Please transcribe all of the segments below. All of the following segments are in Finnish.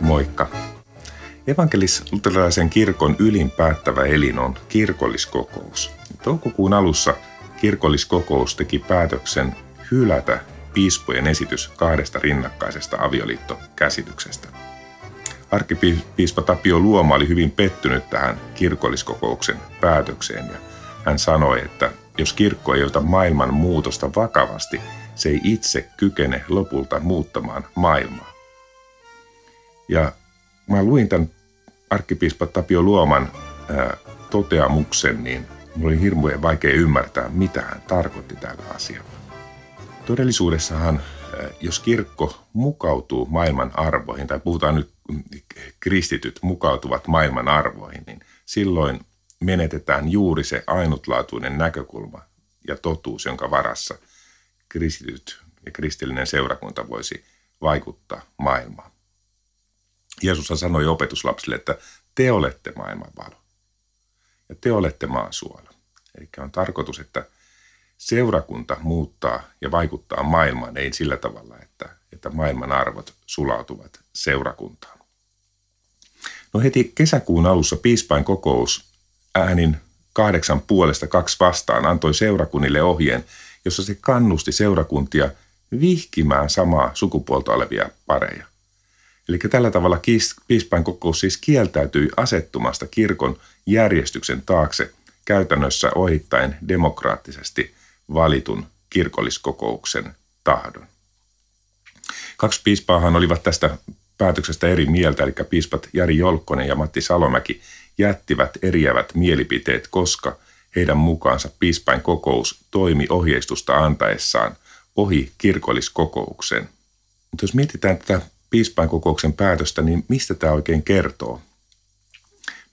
Moikka! Evankelis-luterilaisen kirkon ylin päättävä elin on kirkolliskokous. Toukokuun alussa kirkolliskokous teki päätöksen hylätä piispojen esitys 2 rinnakkaisesta avioliittokäsityksestä. Arkkipiispa Tapio Luoma oli hyvin pettynyt tähän kirkolliskokouksen päätökseen ja hän sanoi, että jos kirkko ei ota maailman muutosta vakavasti, se ei itse kykene lopulta muuttamaan maailmaa. Ja mä luin tämän arkkipiispa Tapio Luoman toteamuksen, niin mulla oli hirveän vaikea ymmärtää, mitä hän tarkoitti tällä asialla. Todellisuudessahan, jos kirkko mukautuu maailman arvoihin, tai puhutaan nyt kristityt mukautuvat maailman arvoihin, niin silloin menetetään juuri se ainutlaatuinen näkökulma ja totuus, jonka varassa kristityt ja kristillinen seurakunta voisi vaikuttaa maailmaan. Jeesus sanoi opetuslapsille, että te olette maailman valo ja te olette maan suola. Eli on tarkoitus, että seurakunta muuttaa ja vaikuttaa maailmaan, ei sillä tavalla, että maailman arvot sulautuvat seurakuntaan. No heti kesäkuun alussa piispain kokous äänin 8 puolesta 2 vastaan antoi seurakunnille ohjeen, jossa se kannusti seurakuntia vihkimään samaa sukupuolta olevia pareja. Eli tällä tavalla piispain kokous siis kieltäytyi asettumasta kirkon järjestyksen taakse käytännössä ohittaen demokraattisesti valitun kirkolliskokouksen tahdon. 2 piispaahan olivat tästä päätöksestä eri mieltä, eli piispat Jari Jolkkonen ja Matti Salomäki jättivät eriävät mielipiteet, koska heidän mukaansa piispain kokous toimi ohjeistusta antaessaan ohi kirkolliskokouksen. Mutta jos mietitään tätä piispain kokouksen päätöstä, niin mistä tämä oikein kertoo?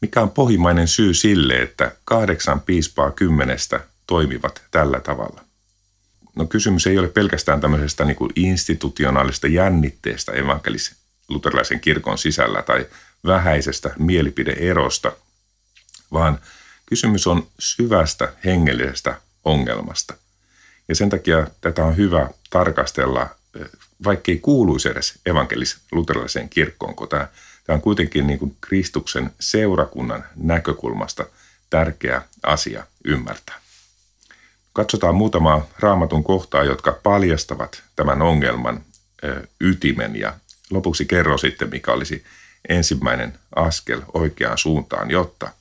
Mikä on pohjimmainen syy sille, että 8 piispaa 10 toimivat tällä tavalla? No kysymys ei ole pelkästään tämmöisestä niin kuin institutionaalista jännitteestä evankelis-luterilaisen kirkon sisällä tai vähäisestä mielipide-erosta, vaan kysymys on syvästä hengellisestä ongelmasta. Ja sen takia tätä on hyvä tarkastella, vaikkei kuuluisi edes evankelis-luterilaiseen kirkkoon, kun tämä on kuitenkin niin kuin Kristuksen seurakunnan näkökulmasta tärkeä asia ymmärtää. Katsotaan muutamaa Raamatun kohtaa, jotka paljastavat tämän ongelman ytimen ja lopuksi kerron sitten, mikä olisi ensimmäinen askel oikeaan suuntaan, jotta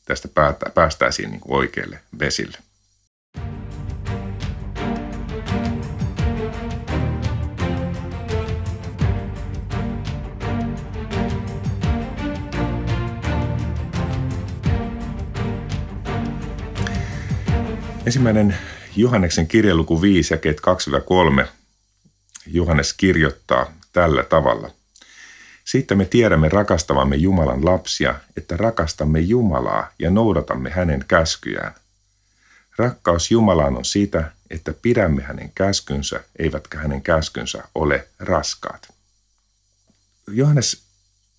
tästä päästäisiin niin kuin oikeille vesille. Ensimmäinen Johanneksen kirje luku 5, jakeet 2-3. Johannes kirjoittaa tällä tavalla. Siitä me tiedämme rakastavamme Jumalan lapsia, että rakastamme Jumalaa ja noudatamme hänen käskyjään. Rakkaus Jumalaan on sitä, että pidämme hänen käskynsä, eivätkä hänen käskynsä ole raskaat. Johannes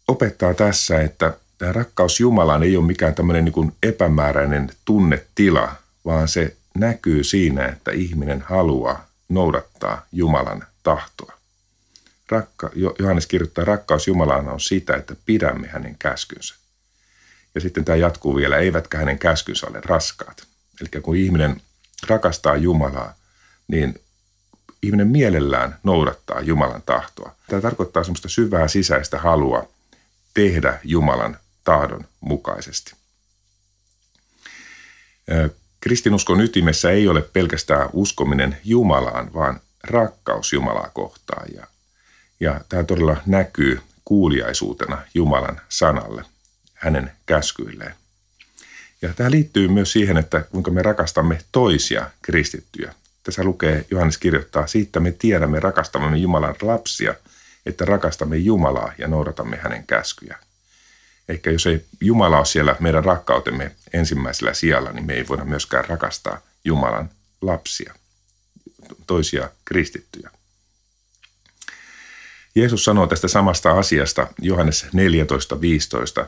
opettaa tässä, että tämä rakkaus Jumalaan ei ole mikään tämmöinen niin kuin epämääräinen tunnetila, vaan se näkyy siinä, että ihminen haluaa noudattaa Jumalan tahtoa. Johannes kirjoittaa, rakkaus Jumalaan on sitä, että pidämme hänen käskynsä. Ja sitten tämä jatkuu vielä, eivätkä hänen käskynsä ole raskaat. Eli kun ihminen rakastaa Jumalaa, niin ihminen mielellään noudattaa Jumalan tahtoa. Tämä tarkoittaa semmoista syvää sisäistä halua tehdä Jumalan tahdon mukaisesti. Kristinuskon ytimessä ei ole pelkästään uskominen Jumalaan, vaan rakkaus Jumalaa kohtaan. Ja tämä todella näkyy kuuliaisuutena Jumalan sanalle, hänen käskyilleen. Ja tämä liittyy myös siihen, että kuinka me rakastamme toisia kristittyjä. Tässä lukee, Johannes kirjoittaa, siitä me tiedämme rakastavamme Jumalan lapsia, että rakastamme Jumalaa ja noudatamme hänen käskyjään. Eikä jos ei Jumala ole siellä meidän rakkautemme ensimmäisellä sijalla, niin me ei voida myöskään rakastaa Jumalan lapsia, toisia kristittyjä. Jeesus sanoo tästä samasta asiasta Johannes 14:15.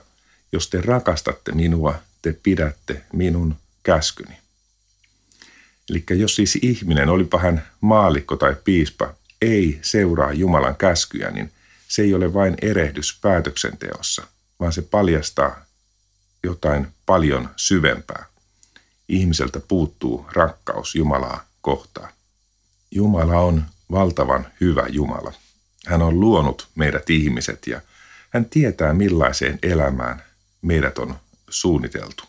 Jos te rakastatte minua, te pidätte minun käskyni. Eli jos siis ihminen, olipa hän maallikko tai piispa, ei seuraa Jumalan käskyjä, niin se ei ole vain erehdys päätöksenteossa, vaan se paljastaa jotain paljon syvempää. Ihmiseltä puuttuu rakkaus Jumalaa kohtaan. Jumala on valtavan hyvä Jumala. Hän on luonut meidät ihmiset ja hän tietää, millaiseen elämään meidät on suunniteltu.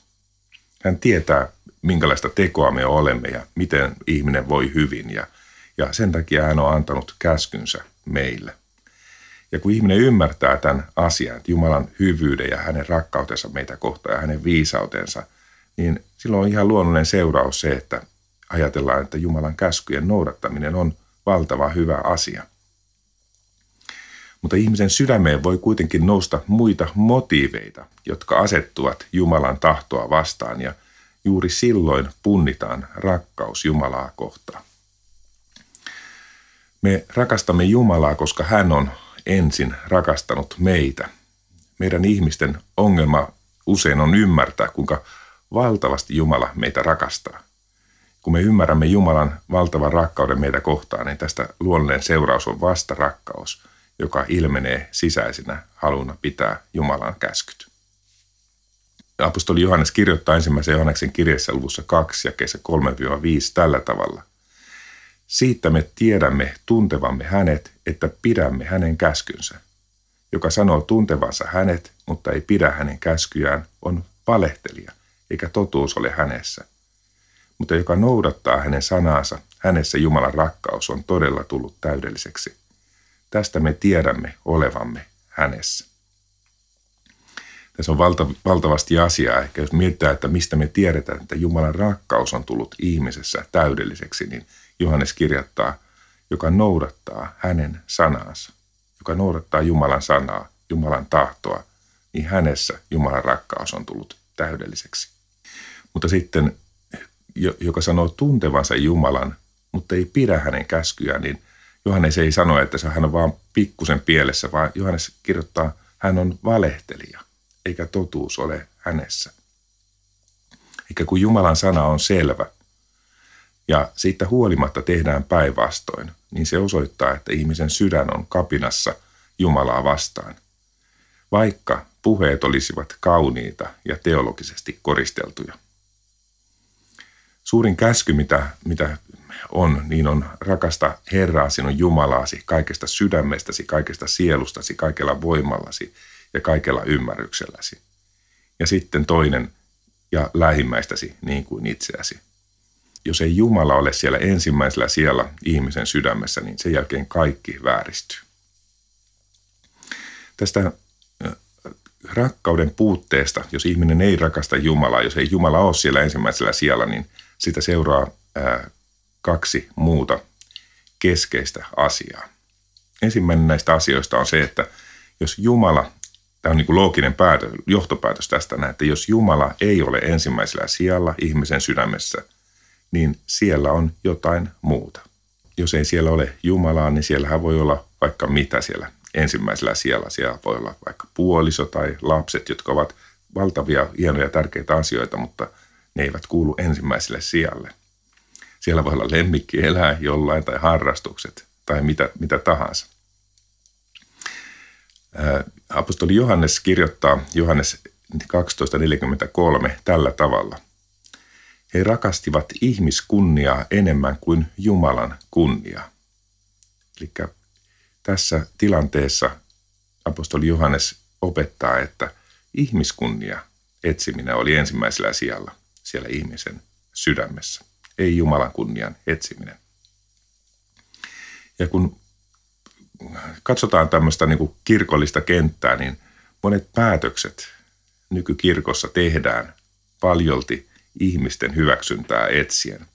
Hän tietää, minkälaista tekoa me olemme ja miten ihminen voi hyvin ja sen takia hän on antanut käskynsä meille. Ja kun ihminen ymmärtää tämän asian, että Jumalan hyvyyden ja hänen rakkautensa meitä kohtaan ja hänen viisautensa, niin silloin on ihan luonnollinen seuraus se, että ajatellaan, että Jumalan käskyjen noudattaminen on valtava hyvä asia. Mutta ihmisen sydämeen voi kuitenkin nousta muita motiiveita, jotka asettuvat Jumalan tahtoa vastaan ja juuri silloin punnitaan rakkaus Jumalaa kohtaan. Me rakastamme Jumalaa, koska hän on ensin rakastanut meitä. Meidän ihmisten ongelma usein on ymmärtää, kuinka valtavasti Jumala meitä rakastaa. Kun me ymmärrämme Jumalan valtavan rakkauden meitä kohtaan, niin tästä luonnollinen seuraus on vasta rakkaus, joka ilmenee sisäisenä haluna pitää Jumalan käskyt. Apostoli Johannes kirjoittaa ensimmäisen Johanneksen kirjeessä luvussa 2 jakeessa 3-5 tällä tavalla. Siitä me tiedämme tuntevamme hänet, että pidämme hänen käskynsä. Joka sanoo tuntevansa hänet, mutta ei pidä hänen käskyjään, on valehtelija, eikä totuus ole hänessä. Mutta joka noudattaa hänen sanaansa, hänessä Jumalan rakkaus on todella tullut täydelliseksi. Tästä me tiedämme olevamme hänessä. Tässä on valtavasti asiaa. Ehkä jos mietitään, että mistä me tiedetään, että Jumalan rakkaus on tullut ihmisessä täydelliseksi, niin Johannes kirjoittaa, joka noudattaa hänen sanaansa. Joka noudattaa Jumalan sanaa, Jumalan tahtoa, niin hänessä Jumalan rakkaus on tullut täydelliseksi. Mutta sitten, joka sanoo tuntevansa Jumalan, mutta ei pidä hänen käskyjään, niin Johannes ei sano, että hän on vaan pikkusen pielessä, vaan Johannes kirjoittaa, hän on valehtelija, eikä totuus ole hänessä. Eikä kun Jumalan sana on selvä ja siitä huolimatta tehdään päinvastoin, niin se osoittaa, että ihmisen sydän on kapinassa Jumalaa vastaan. Vaikka puheet olisivat kauniita ja teologisesti koristeltuja. Suurin käsky, mitä on, niin on rakasta Herraa sinun Jumalaasi kaikesta sydämestäsi, kaikesta sielustasi, kaikella voimallasi ja kaikella ymmärrykselläsi. Ja sitten toinen, ja lähimmäistäsi niin kuin itseäsi. Jos ei Jumala ole siellä ensimmäisellä sijalla ihmisen sydämessä, niin sen jälkeen kaikki vääristyy. Tästä rakkauden puutteesta, jos ihminen ei rakasta Jumalaa, jos ei Jumala ole siellä ensimmäisellä sijalla, niin sitä seuraa kaksi muuta keskeistä asiaa. Ensimmäinen näistä asioista on se, että jos Jumala, tämä on niin kuin looginen johtopäätös tästä, että jos Jumala ei ole ensimmäisellä sijalla ihmisen sydämessä, niin siellä on jotain muuta. Jos ei siellä ole Jumalaa, niin siellähän voi olla vaikka mitä siellä ensimmäisellä sijalla. Siellä voi olla vaikka puoliso tai lapset, jotka ovat valtavia, hienoja, tärkeitä asioita, mutta ne eivät kuulu ensimmäiselle sijalle. Siellä voi olla lemmikkieläin jollain tai harrastukset tai mitä tahansa. Apostoli Johannes kirjoittaa Johannes 12.43 tällä tavalla. He rakastivat ihmiskunniaa enemmän kuin Jumalan kunniaa. Eli tässä tilanteessa apostoli Johannes opettaa, että ihmiskunnia etsiminen oli ensimmäisellä sijalla siellä ihmisen sydämessä, ei Jumalan kunnian etsiminen. Ja kun katsotaan tämmöistä niin kuin kirkollista kenttää, niin monet päätökset nykykirkossa tehdään paljolti ihmisten hyväksyntää etsien.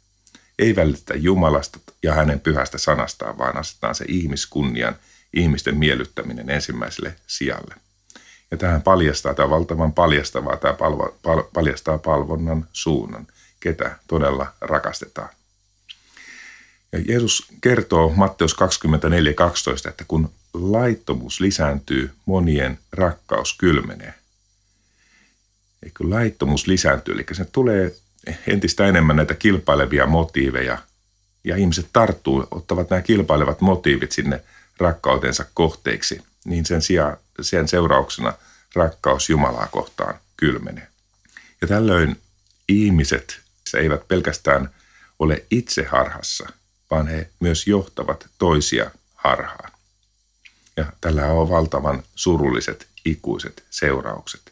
Ei välitetä Jumalasta ja hänen pyhästä sanastaan, vaan asetetaan se ihmiskunnian, ihmisten miellyttäminen ensimmäiselle sijalle. Ja tähän paljastaa, tämä valtavan paljastavaa, tämä paljastaa palvonnan suunnan, ketä todella rakastetaan. Ja Jeesus kertoo Matteus 24.12, että kun laittomuus lisääntyy, monien rakkaus kylmenee. Ja kun laittomuus lisääntyy, eli se tulee entistä enemmän näitä kilpailevia motiiveja, ja ihmiset ottavat nämä kilpailevat motiivit sinne rakkautensa kohteiksi, niin sen seurauksena rakkaus Jumalaa kohtaan kylmenee. Ja tällöin ihmiset eivät pelkästään ole itse harhassa, vaan he myös johtavat toisia harhaan. Ja tällä on valtavan surulliset, ikuiset seuraukset.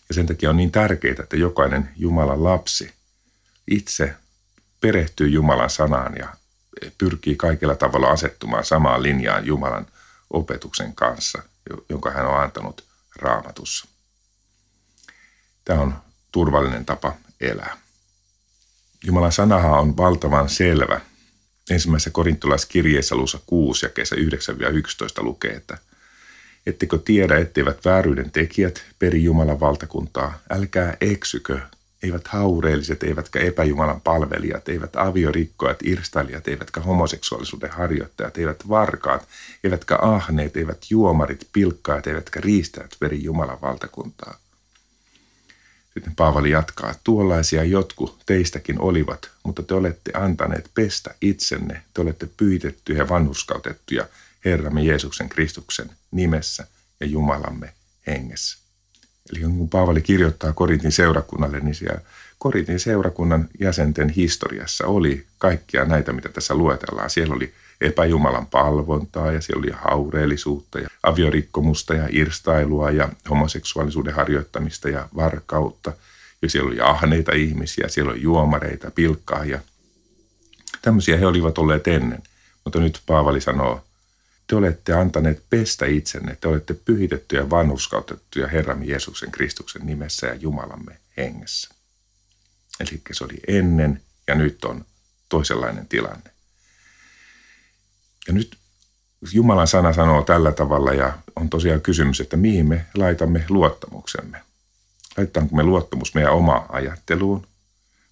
Ja sen takia on niin tärkeää, että jokainen Jumalan lapsi itse perehtyy Jumalan sanaan ja pyrkii kaikilla tavalla asettumaan samaan linjaan Jumalan opetuksen kanssa, jonka hän on antanut Raamatussa. Tämä on turvallinen tapa elää. Jumalan sanahan on valtavan selvä. Ensimmäisessä korintolaiskirjeessä luvussa 6 jakeessa 9-11 lukee, että ettekö tiedä, etteivät vääryyden tekijät peri Jumalan valtakuntaa, älkää eksykö, eivät haureelliset, eivätkä epäjumalan palvelijat, eivät aviorikkojat, irstailijat, eivätkä homoseksuaalisuuden harjoittajat, eivät varkaat, eivätkä ahneet, eivät juomarit, pilkkaat, eivätkä riistäjät peri Jumalan valtakuntaa. Sitten Paavali jatkaa, tuollaisia jotkut teistäkin olivat, mutta te olette antaneet pestä itsenne, te olette pyhitettyjä ja vanhurskautettuja Herramme Jeesuksen Kristuksen nimessä ja Jumalamme hengessä. Eli kun Paavali kirjoittaa Korintin seurakunnalle, niin siellä Korintin seurakunnan jäsenten historiassa oli kaikkia näitä, mitä tässä luetellaan. Siellä oli epäjumalan palvontaa ja siellä oli haureellisuutta ja aviorikkomusta ja irstailua ja homoseksuaalisuuden harjoittamista ja varkautta. Ja siellä oli ahneita ihmisiä, siellä oli juomareita, pilkkaajia. Tämmöisiä he olivat olleet ennen. Mutta nyt Paavali sanoo, te olette antaneet pestä itsenne, te olette pyhitettyjä ja vanhurskautettuja Herramme Jeesuksen Kristuksen nimessä ja Jumalamme hengessä. Eli se oli ennen ja nyt on toisenlainen tilanne. Ja nyt Jumalan sana sanoo tällä tavalla ja on tosiaan kysymys, että mihin me laitamme luottamuksemme. Laitetaanko me luottamus meidän omaan ajatteluun?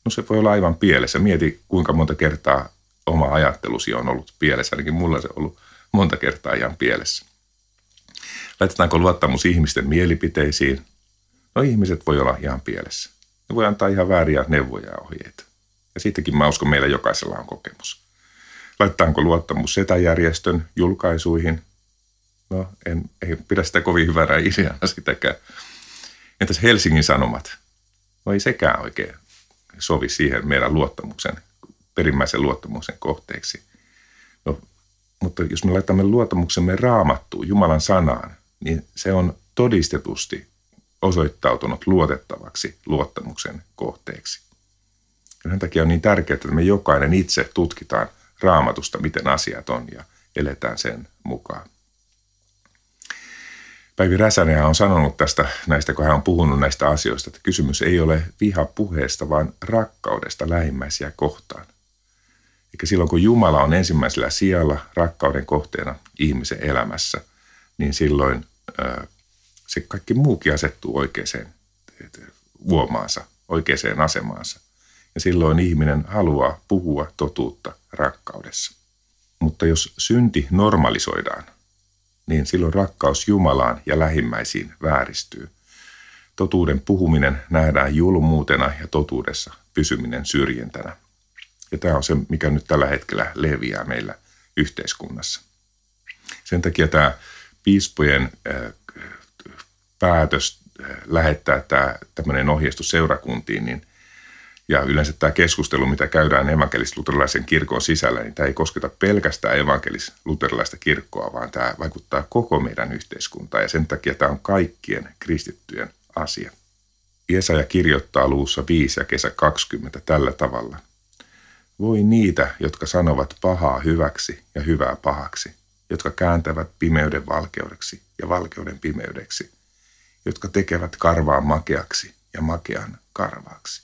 No se voi olla aivan pielessä. Mieti kuinka monta kertaa oma ajattelusi on ollut pielessä. Ainakin mulla se on ollut monta kertaa ihan pielessä. Laitetaanko luottamus ihmisten mielipiteisiin? No ihmiset voi olla ihan pielessä. Ne voi antaa ihan vääriä neuvoja ja ohjeita. Ja siitäkin mä uskon, meillä jokaisella on kokemus. Laitetaanko luottamus setäjärjestön julkaisuihin? No ei pidä sitä kovin hyvänä ideana sitäkään. Entäs Helsingin Sanomat? No ei sekään oikein sovi siihen meidän perimmäisen luottamuksen kohteeksi. No, mutta jos me laitamme luottamuksemme Raamattuun, Jumalan sanaan, niin se on todistetusti osoittautunut luotettavaksi luottamuksen kohteeksi. Ja sen takia on niin tärkeää, että me jokainen itse tutkitaan Raamatusta, miten asiat on ja eletään sen mukaan. Päivi Räsänen on sanonut näistä, kun hän on puhunut näistä asioista, että kysymys ei ole vihapuheesta, vaan rakkaudesta lähimmäisiä kohtaan. Eikä silloin, kun Jumala on ensimmäisellä sijalla rakkauden kohteena ihmisen elämässä, niin silloin se kaikki muukin asettuu oikeaan uomaansa, oikeaan asemaansa. Ja silloin ihminen haluaa puhua totuutta rakkaudessa. Mutta jos synti normalisoidaan, niin silloin rakkaus Jumalaan ja lähimmäisiin vääristyy. Totuuden puhuminen nähdään julmuutena ja totuudessa pysyminen syrjintänä. Ja tämä on se, mikä nyt tällä hetkellä leviää meillä yhteiskunnassa. Sen takia tämä piispojen päätös lähettää tämmöinen ohjeistus seurakuntiin, ja yleensä tämä keskustelu, mitä käydään evankelis-luterilaisen kirkon sisällä, niin tämä ei kosketa pelkästään evankelis-luterilaista kirkkoa, vaan tämä vaikuttaa koko meidän yhteiskuntaan. Ja sen takia tämä on kaikkien kristittyjen asia. Jesaja kirjoittaa luvussa 5 ja kesä 20 tällä tavalla. Voi niitä, jotka sanovat pahaa hyväksi ja hyvää pahaksi, jotka kääntävät pimeyden valkeudeksi ja valkeuden pimeydeksi, jotka tekevät karvaan makeaksi ja makean karvaaksi.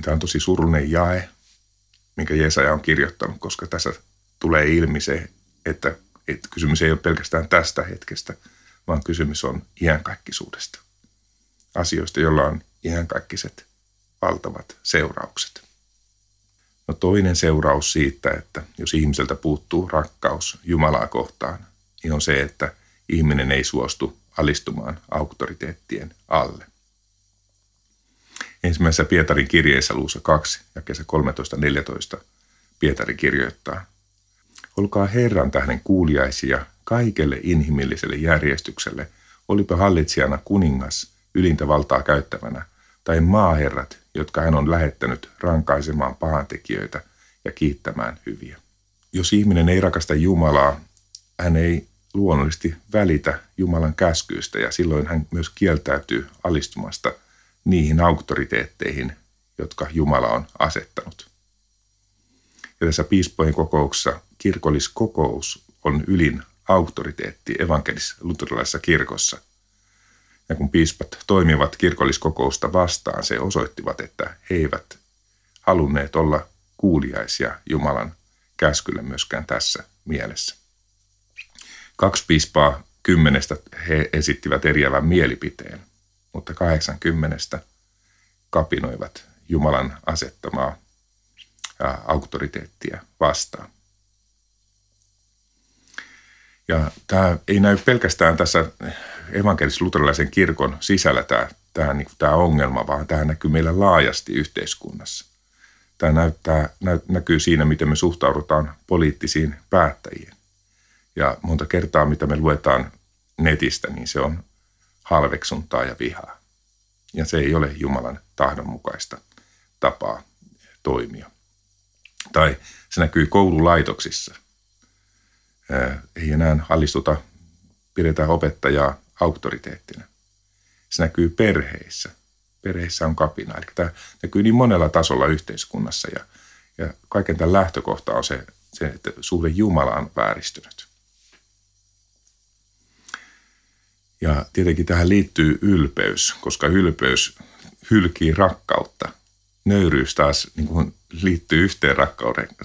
Tämä on tosi surullinen jae, minkä Jesaja on kirjoittanut, koska tässä tulee ilmi se, että kysymys ei ole pelkästään tästä hetkestä, vaan kysymys on iänkaikkisuudesta. Asioista, joilla on iänkaikkiset valtavat seuraukset. No toinen seuraus siitä, että jos ihmiseltä puuttuu rakkaus Jumalaa kohtaan, niin on se, että ihminen ei suostu alistumaan auktoriteettien alle. Ensimmäisessä Pietarin kirjeessä luvussa 2 ja kesä 13.14 Pietari kirjoittaa. Olkaa Herran tähden kuuliaisia kaikelle inhimilliselle järjestykselle, olipa hallitsijana kuningas ylintä valtaa käyttävänä, tai maaherrat, jotka hän on lähettänyt rankaisemaan pahantekijöitä ja kiittämään hyviä. Jos ihminen ei rakasta Jumalaa, hän ei luonnollisesti välitä Jumalan käskyistä ja silloin hän myös kieltäytyy alistumasta niihin auktoriteetteihin, jotka Jumala on asettanut. Ja tässä piispojen kokouksessa kirkolliskokous on ylin auktoriteetti evankelis-luterilaisessa kirkossa. Ja kun piispat toimivat kirkolliskokousta vastaan, se osoittivat, että he eivät halunneet olla kuuliaisia Jumalan käskylle myöskään tässä mielessä. 2 piispaa 10 he esittivät eriävän mielipiteen, mutta 80 kapinoivat Jumalan asettamaa auktoriteettia vastaan. Ja tämä ei näy pelkästään tässä evankelis-luterilaisen kirkon sisällä tämä ongelma, vaan tämä näkyy meillä laajasti yhteiskunnassa. Tämä näkyy siinä, miten me suhtaudutaan poliittisiin päättäjiin. Ja monta kertaa, mitä me luetaan netistä, niin se on halveksuntaa ja vihaa. Ja se ei ole Jumalan tahdon mukaista tapaa toimia. Tai se näkyy koululaitoksissa. Ei enää alistuta, pidetään opettajaa auktoriteettina. Se näkyy perheissä. Perheissä on kapina. Eli tämä näkyy niin monella tasolla yhteiskunnassa. Ja kaiken tämän lähtökohta on se, että suhde Jumalaan on vääristynyt. Ja tietenkin tähän liittyy ylpeys, koska ylpeys hylkii rakkautta. Nöyryys taas niin kuin liittyy yhteen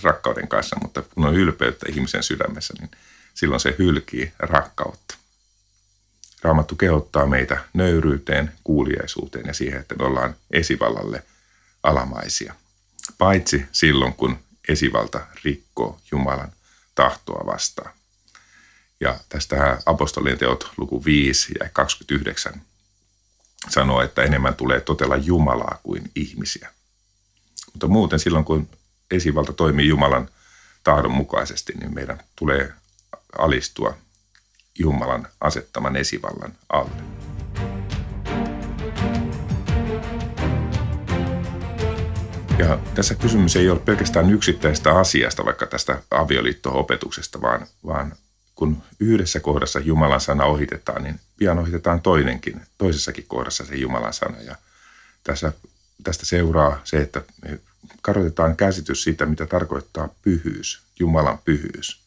rakkauden kanssa, mutta kun on ylpeyttä ihmisen sydämessä, niin silloin se hylkii rakkautta. Raamattu kehottaa meitä nöyryyteen, kuuliaisuuteen ja siihen, että me ollaan esivallalle alamaisia. Paitsi silloin, kun esivalta rikkoo Jumalan tahtoa vastaan. Ja tästä apostolien teot luku 5 ja 29 sanoo, että enemmän tulee totella Jumalaa kuin ihmisiä. Mutta muuten silloin, kun esivalta toimii Jumalan tahdon mukaisesti, niin meidän tulee alistua Jumalan asettaman esivallan alle. Ja tässä kysymys ei ole pelkästään yksittäistä asiasta, vaikka tästä avioliitto-opetuksesta, vaan kun yhdessä kohdassa Jumalan sana ohitetaan, niin pian ohitetaan toisessakin kohdassa se Jumalan sana. Ja tästä seuraa se, että me kadotetaan käsitys siitä, mitä tarkoittaa pyhyys, Jumalan pyhyys.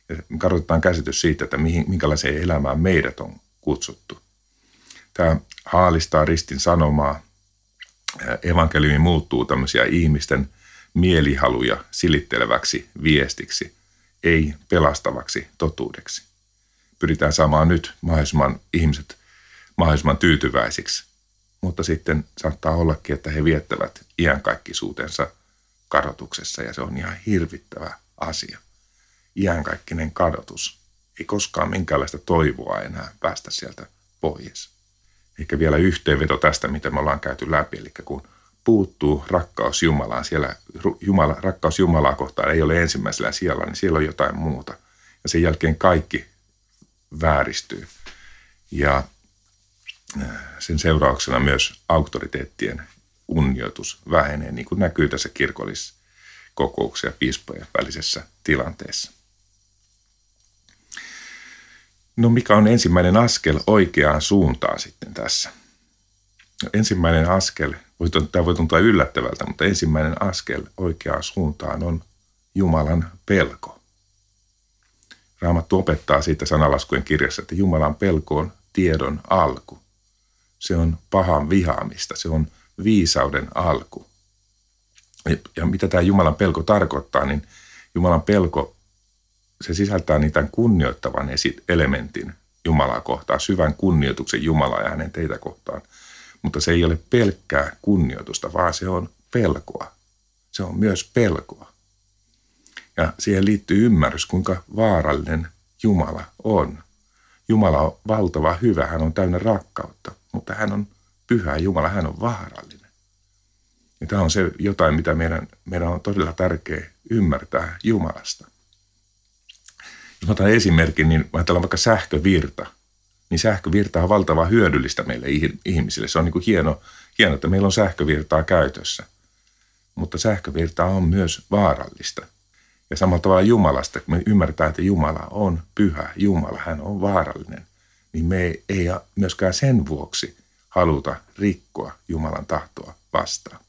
Ja me kadotetaan käsitys siitä, että minkälaiseen elämään meidät on kutsuttu. Tämä haalistaa ristin sanomaa. Evankeliumi muuttuu tämmöisiä ihmisten mielihaluja silitteleväksi viestiksi, ei pelastavaksi totuudeksi. Pyritään saamaan nyt ihmiset mahdollisimman tyytyväisiksi, mutta sitten saattaa ollakin, että he viettävät iankaikkisuutensa kadotuksessa ja se on ihan hirvittävä asia. Iankaikkinen kadotus. Ei koskaan minkäänlaista toivoa enää päästä sieltä pois. Ehkä vielä yhteenveto tästä, mitä me ollaan käyty läpi. Eli kun puuttuu rakkaus Jumalaan, siellä rakkaus Jumalaa kohtaan ei ole ensimmäisellä sijalla, niin siellä on jotain muuta. Ja sen jälkeen kaikki vääristyy. Ja sen seurauksena myös auktoriteettien kunnioitus vähenee, niin kuin näkyy tässä kirkolliskokouksen ja piispojen välisessä tilanteessa. No mikä on ensimmäinen askel oikeaan suuntaan sitten tässä? No, ensimmäinen askel, tämä voi tuntua yllättävältä, mutta ensimmäinen askel oikeaan suuntaan on Jumalan pelko. Raamattu opettaa siitä sanalaskujen kirjassa, että Jumalan pelko on tiedon alku. Se on pahan vihaamista, se on viisauden alku. Ja mitä tämä Jumalan pelko tarkoittaa, niin Jumalan pelko, se sisältää niitä kunnioittavan elementin Jumalaa kohtaan, syvän kunnioituksen Jumalaa ja hänen teitä kohtaan. Mutta se ei ole pelkkää kunnioitusta, vaan se on pelkoa. Se on myös pelkoa. Ja siihen liittyy ymmärrys, kuinka vaarallinen Jumala on. Jumala on valtava hyvä, hän on täynnä rakkautta, mutta hän on pyhä Jumala, hän on vaarallinen. Ja tämä on se jotain, mitä meidän on todella tärkeää ymmärtää Jumalasta. Jos mä otan esimerkin, niin ajatellaan vaikka sähkövirta. Niin sähkövirta on valtavan hyödyllistä meille ihmisille. Se on niin kuin hieno, että meillä on sähkövirtaa käytössä. Mutta sähkövirta on myös vaarallista. Ja samalla tavalla Jumalasta, kun me ymmärretään, että Jumala on pyhä, Jumala, hän on vaarallinen, niin me ei myöskään sen vuoksi haluta rikkoa Jumalan tahtoa vastaan.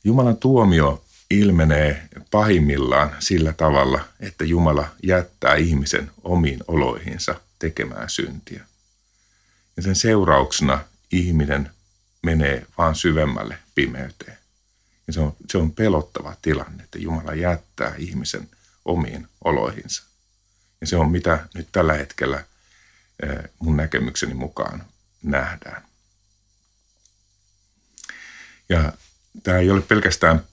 Jumalan tuomio ilmenee pahimmillaan sillä tavalla, että Jumala jättää ihmisen omiin oloihinsa tekemään syntiä. Ja sen seurauksena ihminen menee vaan syvemmälle pimeyteen. Ja se on pelottava tilanne, että Jumala jättää ihmisen omiin oloihinsa. Ja se on mitä nyt tällä hetkellä mun näkemykseni mukaan nähdään. Ja tämä ei ole pelkästään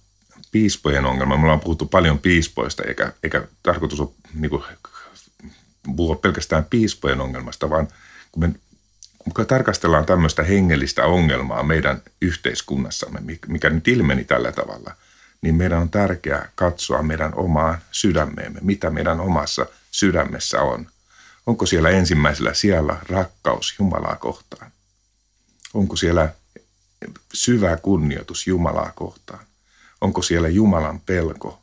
piispojen ongelma. Me ollaan puhuttu paljon piispoista, eikä tarkoitus ole niin kuin, puhua pelkästään piispojen ongelmasta, vaan kun tarkastellaan tämmöistä hengellistä ongelmaa meidän yhteiskunnassamme, mikä nyt ilmeni tällä tavalla, niin meidän on tärkeää katsoa meidän omaan sydämeemme, mitä meidän omassa sydämessä on. Onko siellä ensimmäisellä sijalla rakkaus Jumalaa kohtaan? Onko siellä syvä kunnioitus Jumalaa kohtaan? Onko siellä Jumalan pelko?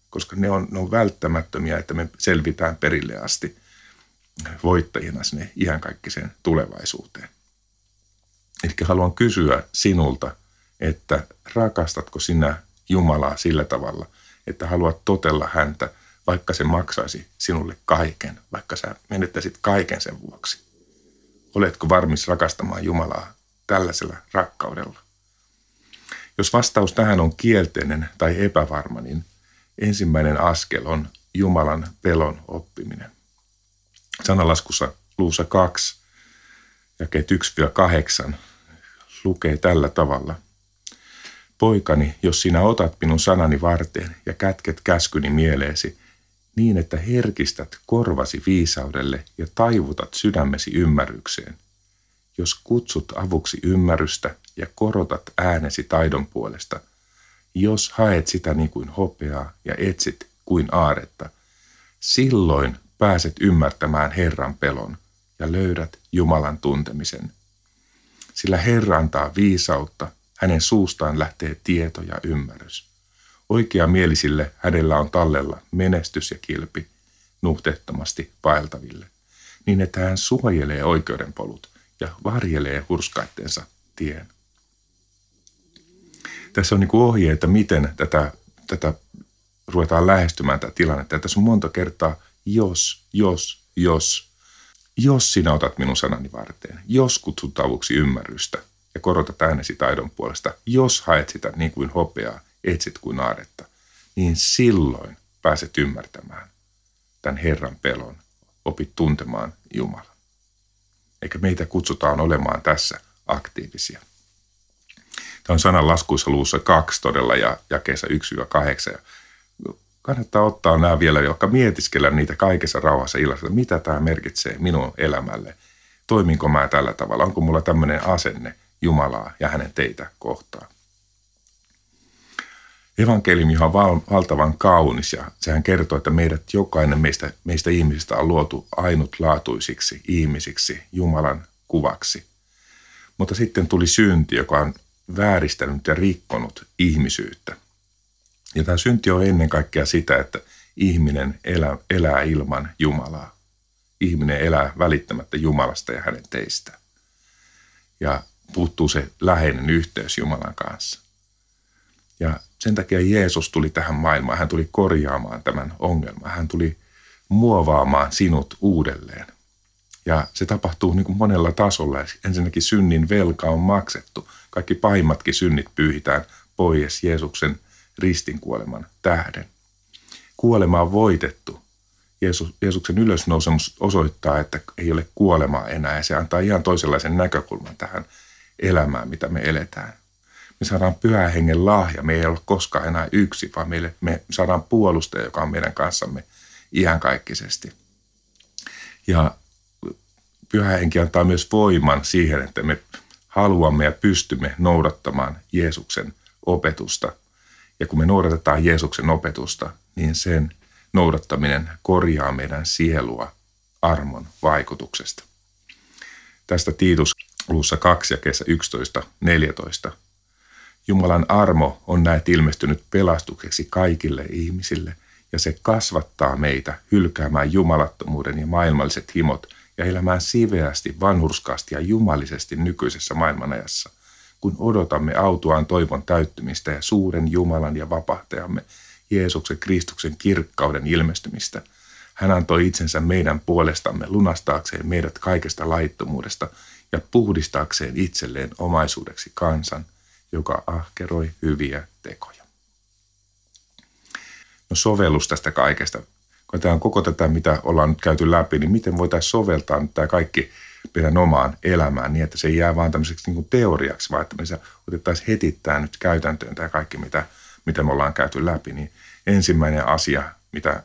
Koska ne on välttämättömiä, että me selvitään perille asti voittajina sinne iankaikkiseen tulevaisuuteen. Eli haluan kysyä sinulta, että rakastatko sinä Jumalaa sillä tavalla, että haluat totella häntä, vaikka se maksaisi sinulle kaiken, vaikka sä menettäisit kaiken sen vuoksi. Oletko valmis rakastamaan Jumalaa tällaisella rakkaudella? Jos vastaus tähän on kielteinen tai epävarma, niin ensimmäinen askel on Jumalan pelon oppiminen. Sanalaskussa luvussa 2, jakeet 1-8 lukee tällä tavalla. Poikani, jos sinä otat minun sanani varteen ja kätket käskyni mieleesi, niin että herkistät korvasi viisaudelle ja taivutat sydämesi ymmärrykseen. Jos kutsut avuksi ymmärrystä ja korotat äänesi taidon puolesta, jos haet sitä niin kuin hopeaa ja etsit kuin aaretta, silloin pääset ymmärtämään Herran pelon ja löydät Jumalan tuntemisen. Sillä Herra antaa viisautta, hänen suustaan lähtee tieto ja ymmärrys. Oikeamielisille hänellä on tallella menestys ja kilpi nuhteettomasti vaeltaville, niin että hän suojelee oikeudenpolut ja varjelee hurskaitteensa tien. Tässä on niin kuin ohje, että miten tätä ruvetaan lähestymään tätä tilannetta. Ja tässä on monta kertaa jos sinä otat minun sanani varteen, jos kutsut avuksi ymmärrystä ja korotat äänesi taidon puolesta, jos haet sitä niin kuin hopeaa, etsit kuin aaretta, niin silloin pääset ymmärtämään tämän Herran pelon, opit tuntemaan Jumalan. Eikä meitä kutsutaan olemaan tässä aktiivisia. Tämä on sananlaskuissa luvussa 2 todella ja jakeessa 1-8. Kannattaa ottaa nämä vielä, jotka mietiskellä niitä kaikessa rauhassa illassa, mitä tämä merkitsee minun elämälle. Toiminko mä tällä tavalla? Onko mulla tämmöinen asenne Jumalaa ja hänen teitä kohtaan? Evankeliumi on valtavan kaunis ja sehän kertoo, että jokainen meistä ihmisistä on luotu ainutlaatuisiksi ihmisiksi Jumalan kuvaksi. Mutta sitten tuli synti, joka on vääristänyt ja rikkonut ihmisyyttä. Ja tämä synti on ennen kaikkea sitä, että ihminen elää ilman Jumalaa. Ihminen elää välittämättä Jumalasta ja hänen teistä. Ja puuttuu se läheinen yhteys Jumalan kanssa. Ja sen takia Jeesus tuli tähän maailmaan. Hän tuli korjaamaan tämän ongelman. Hän tuli muovaamaan sinut uudelleen. Ja se tapahtuu niin kuin monella tasolla. Ensinnäkin synnin velka on maksettu. Kaikki pahimmatkin synnit pyyhitään pois Jeesuksen ristinkuoleman tähden. Kuolema on voitettu. Jeesuksen ylösnousemus osoittaa, että ei ole kuolemaa enää ja se antaa ihan toisenlaisen näkökulman tähän elämään, mitä me eletään. Me saadaan Pyhän Hengen lahja. Me ei ole koskaan enää yksi, vaan me saadaan puolustaja, joka on meidän kanssamme iankaikkisesti. Ja Pyhä Henki antaa myös voiman siihen, että me haluamme ja pystymme noudattamaan Jeesuksen opetusta. Ja kun me noudatetaan Jeesuksen opetusta, niin sen noudattaminen korjaa meidän sielua armon vaikutuksesta. Tästä Tiitus luvussa 2 jakeessa 11-14. Jumalan armo on näet ilmestynyt pelastukseksi kaikille ihmisille, ja se kasvattaa meitä hylkäämään jumalattomuuden ja maailmalliset himot ja elämään siveästi, vanhurskaasti ja jumalisesti nykyisessä maailmanajassa, kun odotamme autuaan toivon täyttymistä ja suuren Jumalan ja vapahtajamme Jeesuksen Kristuksen kirkkauden ilmestymistä. Hän antoi itsensä meidän puolestamme lunastaakseen meidät kaikesta laittomuudesta ja puhdistaakseen itselleen omaisuudeksi kansan, joka ahkeroi hyviä tekoja. No sovellus tästä kaikesta. Kun tämä on koko tätä, mitä ollaan nyt käyty läpi, niin miten voitaisiin soveltaa nyt tämä kaikki meidän omaan elämään niin, että se ei jää vaan tämmöiseksi niin kuin teoriaksi, vaan että me otettaisiin heti tämä nyt käytäntöön tämä kaikki, mitä me ollaan käyty läpi. Niin ensimmäinen asia, mitä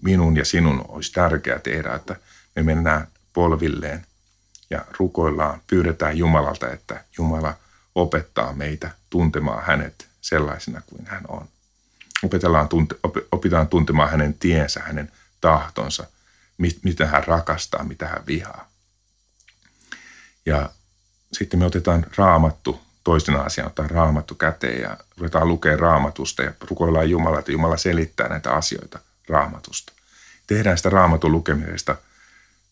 minun ja sinun olisi tärkeää tehdä, että me mennään polvilleen ja rukoillaan, pyydetään Jumalalta, että Jumala opettaa meitä tuntemaan hänet sellaisena kuin hän on. Opitaan tuntemaan hänen tiensä, hänen tahtonsa, mitä hän rakastaa, mitä hän vihaa. Ja sitten me otetaan Raamattu toisena asiana, otetaan Raamattu käteen ja ruvetaan lukemaan Raamatusta ja rukoillaan Jumalaa, että Jumala selittää näitä asioita Raamatusta. Tehdään sitä Raamatun lukemisesta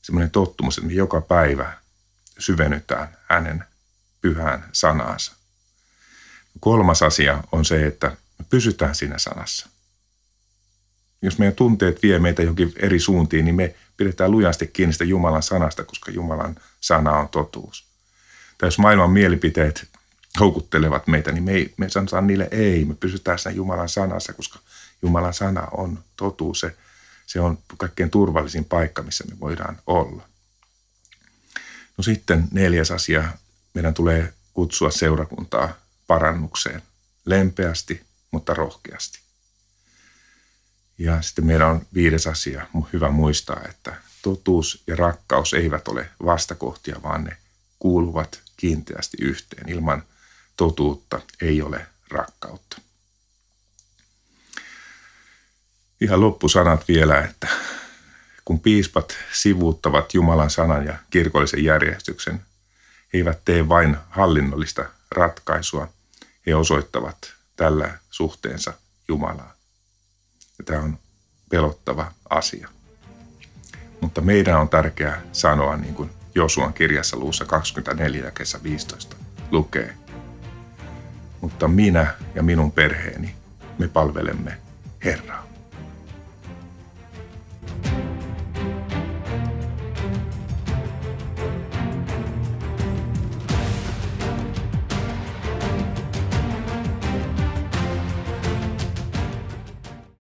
semmoinen tottumus, että me joka päivä syvennytään hänen pyhään sanaansa. Kolmas asia on se, että me pysytään siinä sanassa. Jos meidän tunteet vie meitä johonkin eri suuntiin, niin me pidetään lujasti kiinni sitä Jumalan sanasta, koska Jumalan sana on totuus. Tai jos maailman mielipiteet houkuttelevat meitä, niin me sanotaan niille ei. Me pysytään siinä Jumalan sanassa, koska Jumalan sana on totuus. Se on kaikkein turvallisin paikka, missä me voidaan olla. No sitten 4. asia. Meidän tulee kutsua seurakuntaa parannukseen. Lempeästi, mutta rohkeasti. Ja sitten meidän on 5. asia. Hyvä muistaa, että totuus ja rakkaus eivät ole vastakohtia, vaan ne kuuluvat kiinteästi yhteen. Ilman totuutta ei ole rakkautta. Ihan loppusanat vielä, että kun piispat sivuuttavat Jumalan sanan ja kirkollisen järjestyksen, he eivät tee vain hallinnollista ratkaisua, he osoittavat tällä suhteensa Jumalaa. Ja tämä on pelottava asia. Mutta meidän on tärkeää sanoa, niin kuin Josuan kirjassa luvussa 24 jakeessa 15 lukee. Mutta minä ja minun perheeni, me palvelemme Herraa.